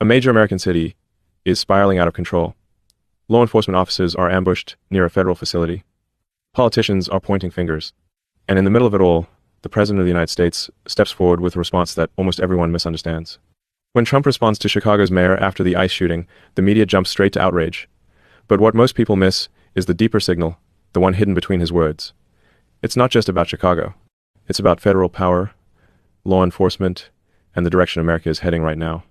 A major American city is spiraling out of control. Law enforcement officers are ambushed near a federal facility. Politicians are pointing fingers. And in the middle of it all, the President of the United States steps forward with a response that almost everyone misunderstands. When Trump responds to Chicago's mayor after the ICE shooting, the media jumps straight to outrage. But what most people miss is the deeper signal, the one hidden between his words. It's not just about Chicago. It's about federal power, law enforcement, and the direction America is heading right now.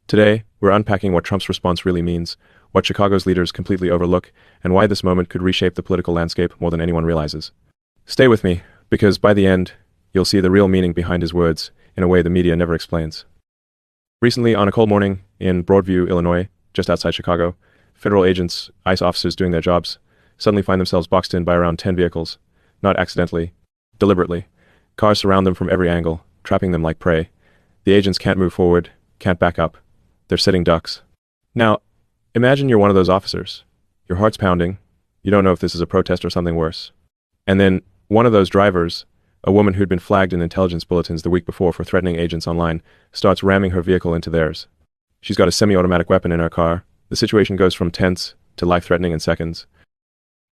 Today, we're unpacking what Trump's response really means, what Chicago's leaders completely overlook, and why this moment could reshape the political landscape more than anyone realizes. Stay with me, because by the end, you'll see the real meaning behind his words in a way the media never explains. Recently, on a cold morning in Broadview, Illinois, just outside Chicago, federal agents, ICE officers doing their jobs, suddenly find themselves boxed in by around 10 vehicles, not accidentally, deliberately. Cars surround them from every angle, trapping them like prey. The agents can't move forward, can't back up. They're sitting ducks. Now, imagine you're one of those officers. Your heart's pounding. You don't know if this is a protest or something worse. And then one of those drivers, a woman who'd been flagged in intelligence bulletins the week before for threatening agents online, starts ramming her vehicle into theirs. She's got a semi-automatic weapon in her car. The situation goes from tense to life-threatening in seconds.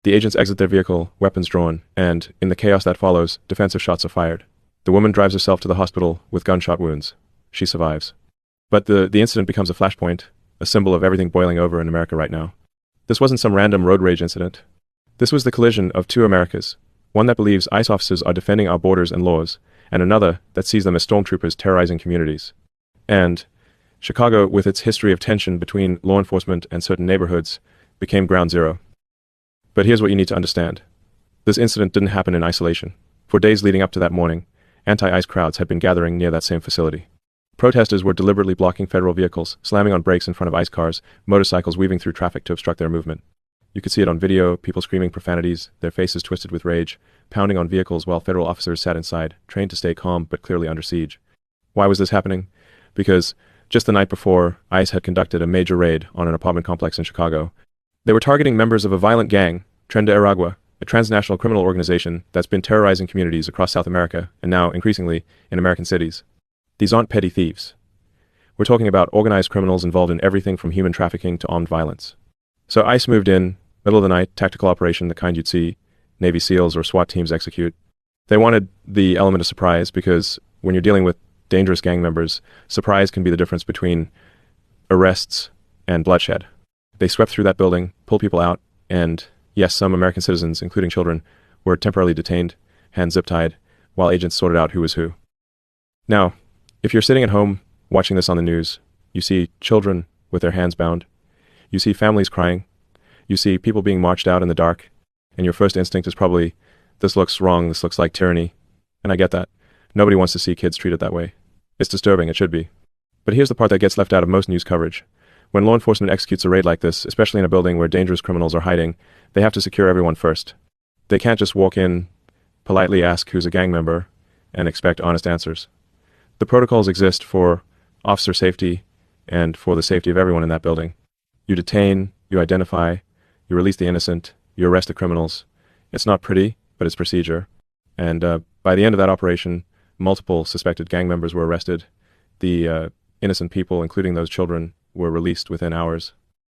The agents exit their vehicle, weapons drawn, and, in the chaos that follows, defensive shots are fired. The woman drives herself to the hospital with gunshot wounds. She survives. But the incident becomes a flashpoint, a symbol of everything boiling over in America right now. This wasn't some random road rage incident. This was the collision of two Americas, one that believes ICE officers are defending our borders and laws, and another that sees them as stormtroopers terrorizing communities. And Chicago, with its history of tension between law enforcement and certain neighborhoods, became ground zero. But here's what you need to understand. This incident didn't happen in isolation. For days leading up to that morning, anti-ICE crowds had been gathering near that same facility. Protesters were deliberately blocking federal vehicles, slamming on brakes in front of ICE cars, motorcycles weaving through traffic to obstruct their movement. You could see it on video, people screaming profanities, their faces twisted with rage, pounding on vehicles while federal officers sat inside, trained to stay calm but clearly under siege. Why was this happening? Because just the night before, ICE had conducted a major raid on an apartment complex in Chicago. They were targeting members of a violent gang, Tren de Aragua, a transnational criminal organization that's been terrorizing communities across South America and now, increasingly, in American cities. These aren't petty thieves. We're talking about organized criminals involved in everything from human trafficking to armed violence. So ICE moved in, middle of the night, tactical operation, the kind you'd see Navy SEALs or SWAT teams execute. They wanted the element of surprise because when you're dealing with dangerous gang members, surprise can be the difference between arrests and bloodshed. They swept through that building, pulled people out, and yes, some American citizens, including children, were temporarily detained, hands zip-tied, while agents sorted out who was who. Now, if you're sitting at home watching this on the news, you see children with their hands bound, you see families crying, you see people being marched out in the dark, and your first instinct is probably, this looks wrong, this looks like tyranny. And I get that. Nobody wants to see kids treated that way. It's disturbing, it should be. But here's the part that gets left out of most news coverage. When law enforcement executes a raid like this, especially in a building where dangerous criminals are hiding, they have to secure everyone first. They can't just walk in, politely ask who's a gang member, and expect honest answers. The protocols exist for officer safety and for the safety of everyone in that building. You detain, you identify, you release the innocent, you arrest the criminals. It's not pretty, but it's procedure. And by the end of that operation, multiple suspected gang members were arrested. The innocent people, including those children, were released within hours.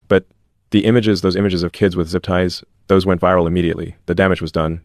But the images, those images of kids with zip ties, those went viral immediately. The damage was done.